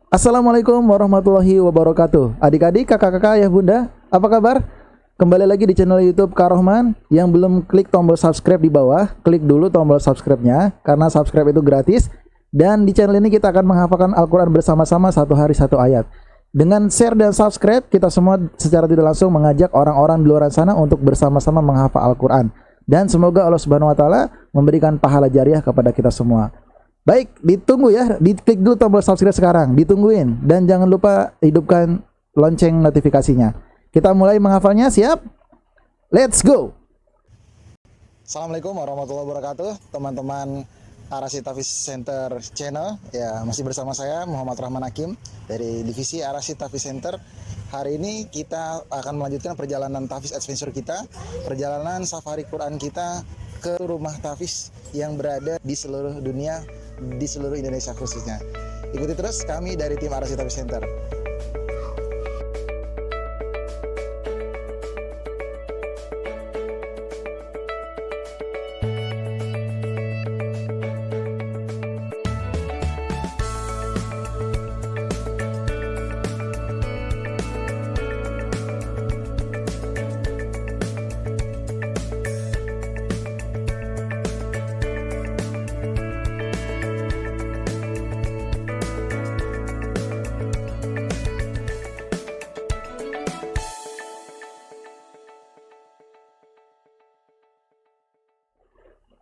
Assalamualaikum warahmatullahi wabarakatuh. Adik-adik, kakak-kakak, ayah bunda, apa kabar? Kembali lagi di channel YouTube Kak Rohman. Yang belum klik tombol subscribe di bawah, klik dulu tombol subscribe-nya karena subscribe itu gratis. Dan di channel ini kita akan menghafalkan Al-Quran bersama-sama satu hari satu ayat. Dengan share dan subscribe, kita semua secara tidak langsung mengajak orang-orang di luar sana untuk bersama-sama menghafal Al-Quran. Dan semoga Allah Subhanahu wa Ta'ala memberikan pahala jariah kepada kita semua. Baik, ditunggu ya, diklik dulu tombol subscribe sekarang, ditungguin. Dan jangan lupa hidupkan lonceng notifikasinya. Kita mulai menghafalnya, siap? Let's go! Assalamualaikum warahmatullahi wabarakatuh, teman-teman Arasid Hafiz Center Channel. Ya, masih bersama saya Muhammad Rahman Hakim dari divisi Arasid Hafiz Center. Hari ini kita akan melanjutkan perjalanan Tahfiz Adventure kita, perjalanan safari Quran kita ke rumah tahfiz yang berada di seluruh dunia, di seluruh Indonesia khususnya. Ikuti terus kami dari tim Arasid Hafiz Center.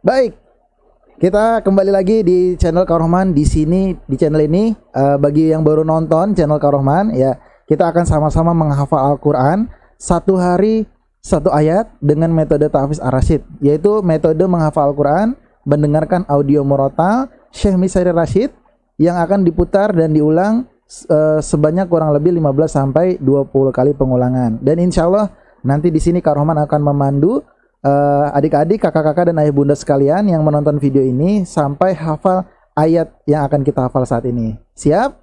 Baik, kita kembali lagi di channel Kak Rohman. Di sini, di channel ini, bagi yang baru nonton channel Kak Rohman, ya kita akan sama-sama menghafal Al-Quran satu hari satu ayat dengan metode tahfiz Ar-Rasyid, yaitu metode menghafal Al-Quran mendengarkan audio murotal Syekh Misyari Rashid yang akan diputar dan diulang sebanyak kurang lebih 15 sampai 20 kali pengulangan. Dan insya Allah nanti di sini Kak Rohman akan memandu adik-adik, kakak-kakak dan ayah bunda sekalian yang menonton video ini sampai hafal ayat yang akan kita hafal saat ini. Siap?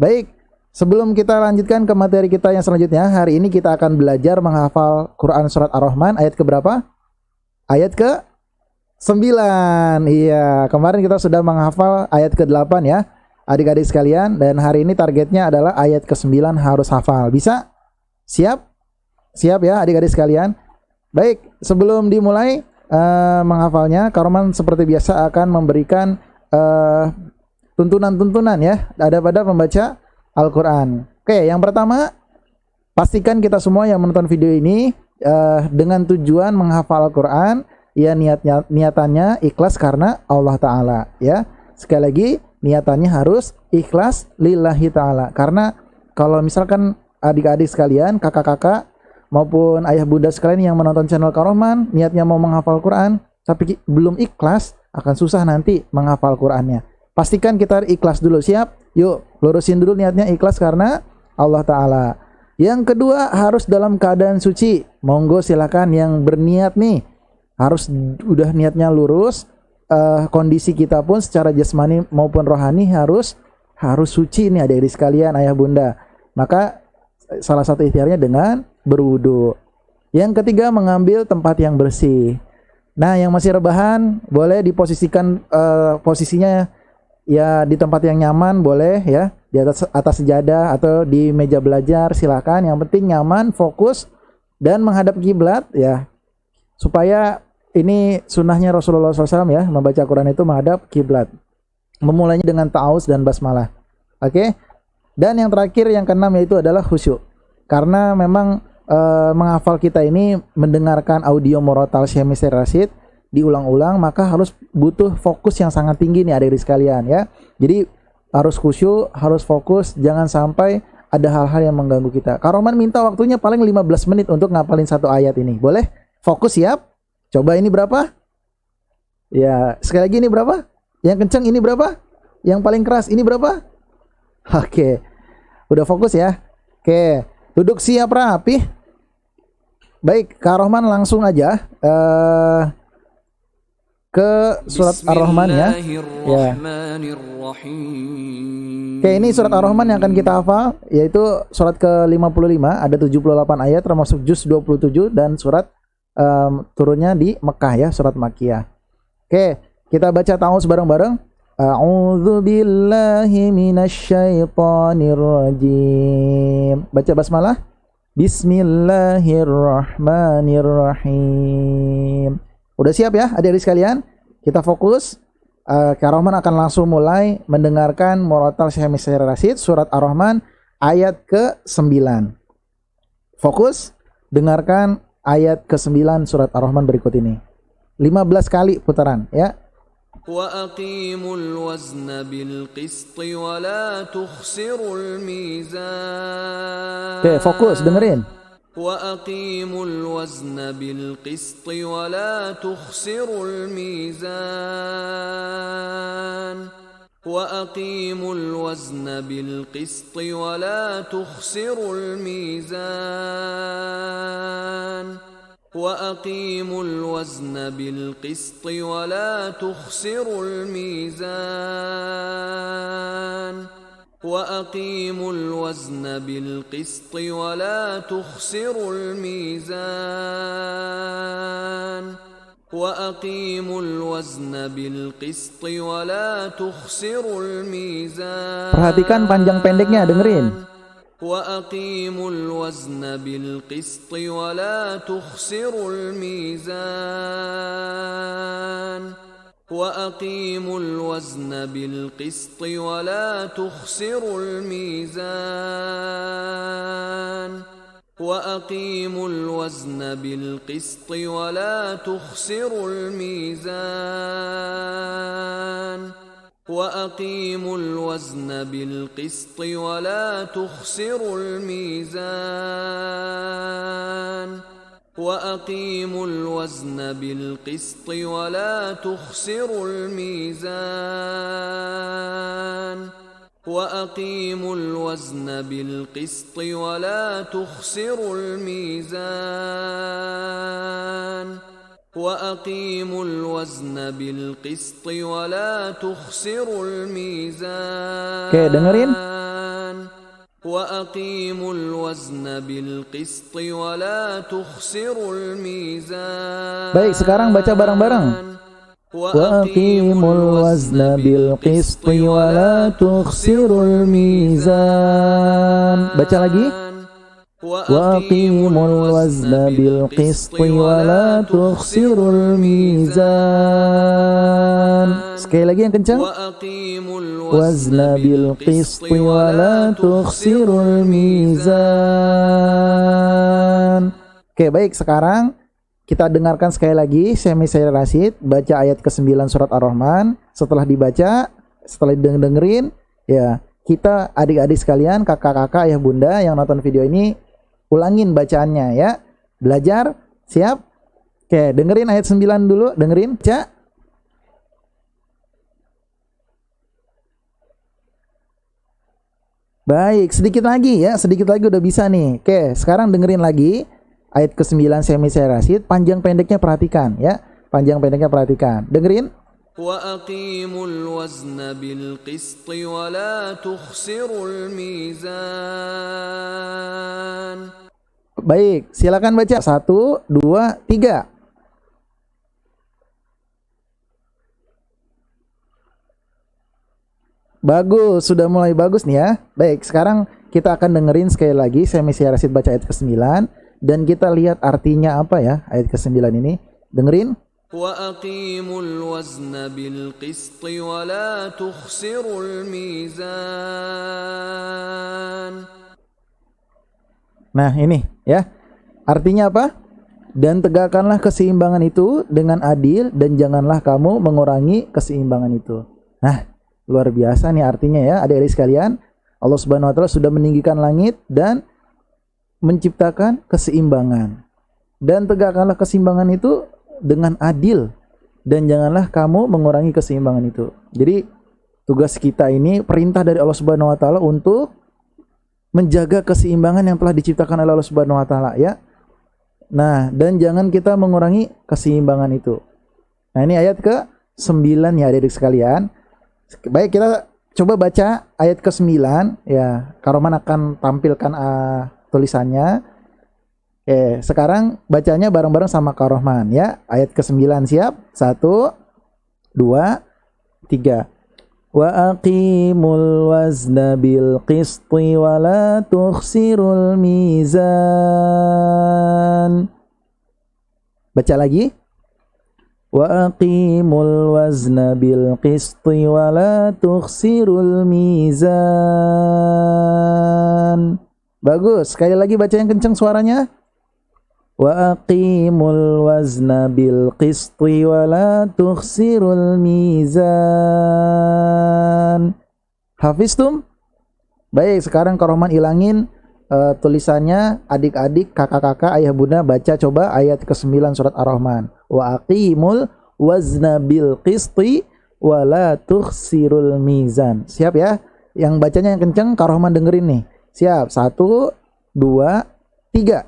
Baik, sebelum kita lanjutkan ke materi kita yang selanjutnya, hari ini kita akan belajar menghafal Quran Surat Ar-Rahman ayat keberapa? Ayat ke-9. Iya, kemarin kita sudah menghafal ayat ke-8 ya, adik-adik sekalian. Dan hari ini targetnya adalah ayat ke-9 harus hafal. Bisa? Siap? Siap ya adik-adik sekalian? Baik, sebelum dimulai menghafalnya, Kak Rohman seperti biasa akan memberikan tuntunan-tuntunan ya daripada membaca Al-Quran. Oke, yang pertama, pastikan kita semua yang menonton video ini dengan tujuan menghafal Al-Quran, ya niatannya ikhlas karena Allah Ta'ala ya. Sekali lagi, niatannya harus ikhlas lillahi ta'ala. Karena kalau misalkan adik-adik sekalian, kakak-kakak maupun ayah bunda sekalian yang menonton channel Kak Rohman niatnya mau menghafal Quran tapi belum ikhlas, akan susah nanti menghafal Qurannya. Pastikan kita ikhlas dulu. Siap? Yuk, lurusin dulu niatnya ikhlas karena Allah Ta'ala. Yang kedua, harus dalam keadaan suci. Monggo silakan yang berniat nih, harus udah niatnya lurus. Kondisi kita pun secara jasmani maupun rohani harus suci nih adik-adik sekalian, ayah bunda. Maka salah satu ikhtiarnya dengan berwudu. Yang ketiga, mengambil tempat yang bersih. Nah, yang masih rebahan boleh diposisikan posisinya ya di tempat yang nyaman, boleh ya, di atas sejadah atau di meja belajar, silakan. Yang penting nyaman, fokus dan menghadap kiblat ya. Supaya ini sunnahnya Rasulullah SAW ya, membaca Quran itu menghadap kiblat. Memulainya dengan ta'awuz dan basmalah. Oke? Dan yang terakhir, yang keenam, yaitu adalah khusyuk. Karena memang menghafal kita ini mendengarkan audio murotal Syekh Misyari Rashid diulang-ulang, maka harus butuh fokus yang sangat tinggi nih adik-adik sekalian ya. Jadi harus khusyuk, harus fokus, jangan sampai ada hal-hal yang mengganggu kita. Kak Rohman minta waktunya paling 15 menit untuk ngapalin satu ayat ini. Boleh? Fokus, siap? Coba ini berapa? Ya, sekali lagi ini berapa? Yang kencang ini berapa? Yang paling keras ini berapa? Oke. Udah fokus ya? Oke. Duduk siap rapi. Baik, Kak Rohman langsung aja ke surat Ar-Rahman ya. Oke, ini surat Ar-Rahman yang akan kita hafal, yaitu surat ke-55, ada 78 ayat termasuk juz 27 dan surat turunnya di Mekah ya, surat Makkiyah. Oke, kita baca ta'awuz bareng-bareng. A'udzu billahi minasyaitonir rajim. Baca basmalah. Bismillahirrahmanirrahim. Udah siap ya adik-adik sekalian? Kita fokus. Kak Rohman akan langsung mulai mendengarkan murotal Syekh Misri Rasyid surat Ar-Rahman ayat ke-9. Fokus, dengarkan ayat ke-9 surat Ar-Rahman berikut ini. 15 kali putaran ya. وَأَقِيمُوا الْوَزْنَ بِالْقِسْطِ وَلَا تُخْسِرُوا الْمِيزَانَ. Oke, fokus, dengerin. وَأَقِيمُوا الْوَزْنَ بِالْقِسْطِ وَلَا تُخْسِرُوا الْمِيزَانَ. وَأَقِيمُوا الْوَزْنَ بِالْقِسْطِ وَلَا تُخْسِرُوا الْمِيزَانَ. وَأَقِيمُوا الْوَزْنَ بِالْقِسْطِ وَلَا تُخْسِرُوا الْمِيزَانَ. وَأَقِيمُوا الْوَزْنَ بِالْقِسْطِ وَلَا تُخْسِرُوا الْمِيزَانَ. وَأَقِيمُوا الْوَزْنَ بِالْقِسْطِ وَلَا تُخْسِرُوا الْمِيزَانَ. Perhatikan panjang pendeknya, dengerin. وَأَقِيمُوا الْوَزْنَ بِالْقِسْطِ وَلَا تُخْسِرُوا الْمِيزَانَ. وَأَقِيمُوا الْوَزْنَ بِالْقِسْطِ وَلَا تُخْسِرُوا الْمِيزَانَ. وَأَقِيمُوا الْوَزْنَ بِالْقِسْطِ وَلَا تُخْسِرُوا الْمِيزَانَ. وَأَقِيمُوا الْوَزْنَ بِالْقِسْطِ وَلَا تُخْسِرُوا الْمِيزَانَ. وَأَقِيمُوا الْوَزْنَ بِالْقِسْطِ وَلَا تُخْسِرُوا الْمِيزَانَ. وَأَقِيمُوا الْوَزْنَ بِالْقِسْطِ وَلَا تُخْسِرُوا الْمِيزَانَ. وَأَقِيمُوا الْوَزْنَ بِالْقِسْطِ وَلَا تُخْسِرُوا الْمِيزَانَ. Oke, dengerin. وَأَقِيمُوا الْوَزْنَ بِالْقِسْطِ وَلَا تُخْسِرُوا الْمِيزَانَ. Baik, sekarang baca bareng-bareng. وَأَقِيمُوا الْوَزْنَ بِالْقِسْطِ وَلَا تُخْسِرُوا الْمِيزَانَ. Baca lagi. وَأَقِيمُوا الْوَزْنَ بِالْقِسْطِ وَلَا تُخْسِرُوا الْمِيزَانَ. Sekali lagi yang kencang. وَأَقِيمُوا الْوَزْنَ بِالْقِسْطِ وَلَا تُخْسِرُوا الْمِيزَانَ. Oke, baik, sekarang kita dengarkan sekali lagi Syekh Misri Rasyid baca ayat ke-9 surat Ar-Rahman. Setelah dibaca, setelah dengerin, ya, kita adik-adik sekalian, kakak-kakak, ayah bunda yang nonton video ini, ulangin bacaannya ya. Belajar, siap? Oke, dengerin ayat 9 dulu, dengerin, baca. Baik, sedikit lagi ya, sedikit lagi udah bisa nih. Oke, sekarang dengerin lagi ayat ke-9 Syekh Misri Rasyid, panjang pendeknya perhatikan ya. Panjang pendeknya perhatikan. Dengerin. وَأَقِيمُوا الْوَزْنَ بِالْقِسْطِ وَلَا تُخْسِرُوا الْمِيزَانَ. Baik, silakan baca. 1, 2, 3. Bagus, sudah mulai bagus nih ya. Baik, sekarang kita akan dengerin sekali lagi Syekh Misri Rasyid baca ayat ke-9 dan kita lihat artinya apa ya ayat ke-9 ini. Dengerin. وَأَقِيمُوا الْوَزْنَ بِالْقِسْطِ وَلَا تُخْسِرُوا الْمِيزَانَ. Nah, ini ya. Artinya apa? Dan tegakkanlah keseimbangan itu dengan adil dan janganlah kamu mengurangi keseimbangan itu. Nah, luar biasa nih artinya ya, adik-adik sekalian. Allah Subhanahu wa taala sudah meninggikan langit dan menciptakan keseimbangan. Dan tegakkanlah keseimbangan itu dengan adil dan janganlah kamu mengurangi keseimbangan itu. Jadi tugas kita ini perintah dari Allah Subhanahu wa taala untuk menjaga keseimbangan yang telah diciptakan oleh Allah Subhanahu wa taala ya. Nah, dan jangan kita mengurangi keseimbangan itu. Nah, ini ayat ke-9 ya adik-adik sekalian. Baik, kita coba baca ayat ke-9 ya. Karoman akan tampilkan tulisannya. Oke, sekarang bacanya bareng-bareng sama Karoman ya. Ayat ke-9 siap? 1, 2, 3. Wa aqimul wazna bil qisti wa la tukhsirul mizan. Baca lagi. Wa aqimul wazna bil qisti wa la tukhsirul mizan. Bagus. Sekali lagi baca yang kencang suaranya. Wa aqimul wazna bil qisti wa la tukhsirul mizan. Hafiztum? Baik, sekarang Kak Rohman ilangin tulisannya. Adik-adik, kakak-kakak, ayah bunda baca coba ayat ke-9 surat Ar-Rahman. Wa aqimul wazna bil qisti wa la tukhsirul mizan. Siap ya? Yang bacanya yang kenceng Kak Rohman dengerin nih. Siap? 1, 2, 3.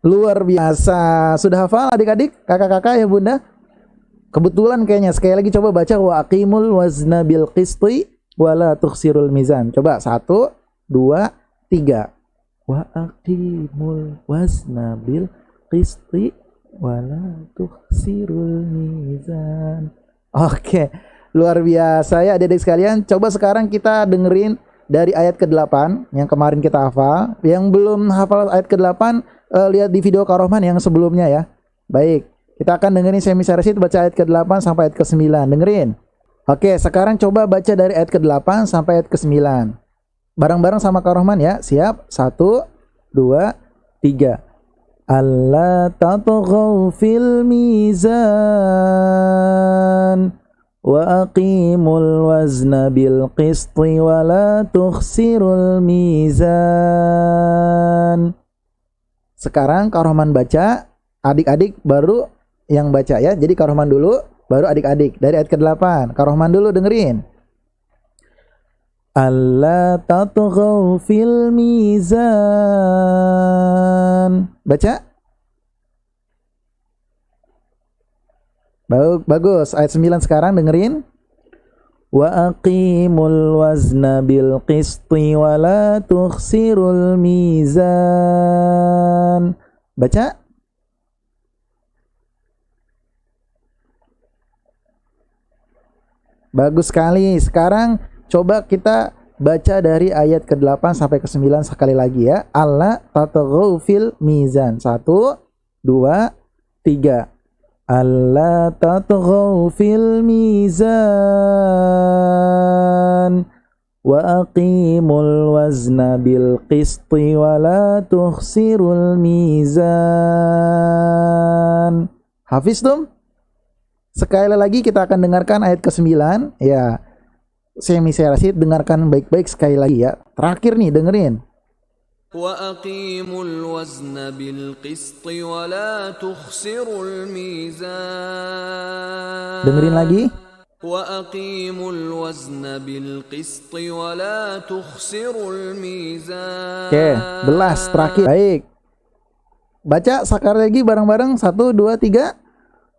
Luar biasa. Sudah hafal adik-adik, kakak-kakak ya bunda? Kebetulan kayaknya. Sekali lagi coba baca wa aqimul wazna bil qisti wa la tukhsirul mizan. Coba 1, 2, 3. Wa aqimul wazna bil qisti wa la tukhsirul mizan. Oke, luar biasa ya adik-adik sekalian. Coba sekarang kita dengerin dari ayat ke-8 yang kemarin kita hafal. Yang belum hafal ayat ke-8 lihat di video Kak Rohman yang sebelumnya ya. Baik, kita akan dengerin Semi Sarasid baca ayat ke-8 sampai ayat ke-9. Dengerin. Oke, sekarang coba baca dari ayat ke-8 sampai ayat ke-9. Bareng-bareng sama Kak Rohman ya. Siap? 1, 2, 3. Alla tatghaw fil mizan wa aqimul wazna bil qisti wa la tukhsirul mizan. Sekarang Kak Rohman baca, adik-adik baru yang baca ya. Jadi Kak Rohman dulu, baru adik-adik. Dari ayat ke-8, Kak Rohman dulu dengerin. Alla tatghaw fil mizan. Baca. Bagus. Ayat 9 sekarang dengerin. Wa aqimul wazna bil qisti wa la tukhsirul mizan. Baca. Bagus sekali. Sekarang coba kita baca dari ayat ke-8 sampai ke-9 sekali lagi ya. Alla tatghaw fil mizan. 1, 2, 3. Alla tatghaw fil mizan wa aqimul wazna bil qisti wa la tukhsirul mizan. Hafiztum? Sekali lagi kita akan dengarkan ayat ke-9 ya. Semi Sarasid dengarkan baik-baik sekali lagi ya. Terakhir nih dengerin. وأقيموا الوزن بالقسط ولا تخسروا الميزان. Dengerin lagi. وأقيموا الوزن بالقسط ولا تخسروا الميزان. Oke, belas terakhir. Baik. Baca sekali lagi bareng-bareng. 1, 2, 3.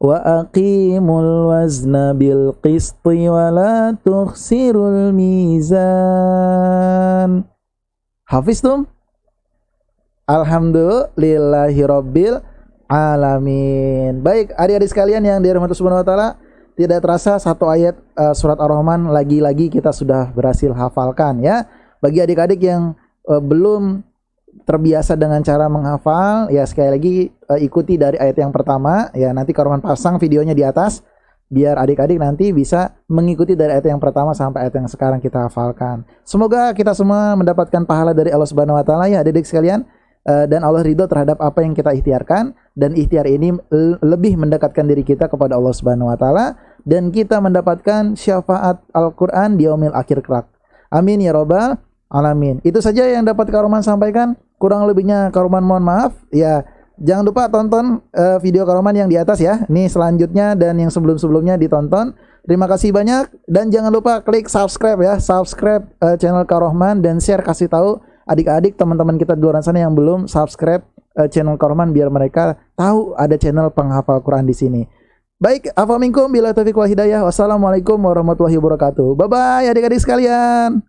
Wa aqimul wazna bil qisti wa la tukhsirul mizan. Hafiztum? Alhamdulillahirabbil alamin. Baik, adik-adik sekalian yang dirahmati Subhanahu wa taala, tidak terasa satu ayat surat Ar-Rahman lagi-lagi kita sudah berhasil hafalkan ya. Bagi adik-adik yang belum terbiasa dengan cara menghafal, ya sekali lagi ikuti dari ayat yang pertama ya. Nanti Kak Rohman pasang videonya di atas biar adik-adik nanti bisa mengikuti dari ayat yang pertama sampai ayat yang sekarang kita hafalkan. Semoga kita semua mendapatkan pahala dari Allah Subhanahu wa taala ya adik-adik sekalian. Dan Allah ridho terhadap apa yang kita ikhtiarkan, dan ikhtiar ini lebih mendekatkan diri kita kepada Allah Subhanahu wa taala, dan kita mendapatkan syafaat Al-Qur'an di yaumil akhir kelak. Amin ya rabbal alamin. Itu saja yang dapat Kak Rohman sampaikan. Kurang lebihnya Kak Rohman mohon maaf ya. Jangan lupa tonton video Kak Rohman yang di atas ya. Ini selanjutnya dan yang sebelum-sebelumnya ditonton. Terima kasih banyak, dan jangan lupa klik subscribe ya. Subscribe channel Kak Rohman dan share, kasih tahu adik-adik teman-teman kita di luar sana yang belum subscribe channel Kak Rohman biar mereka tahu ada channel penghafal Quran di sini. Baik, afa minkum bila taufiq wal hidayah. Wassalamualaikum warahmatullahi wabarakatuh. Bye bye adik-adik sekalian.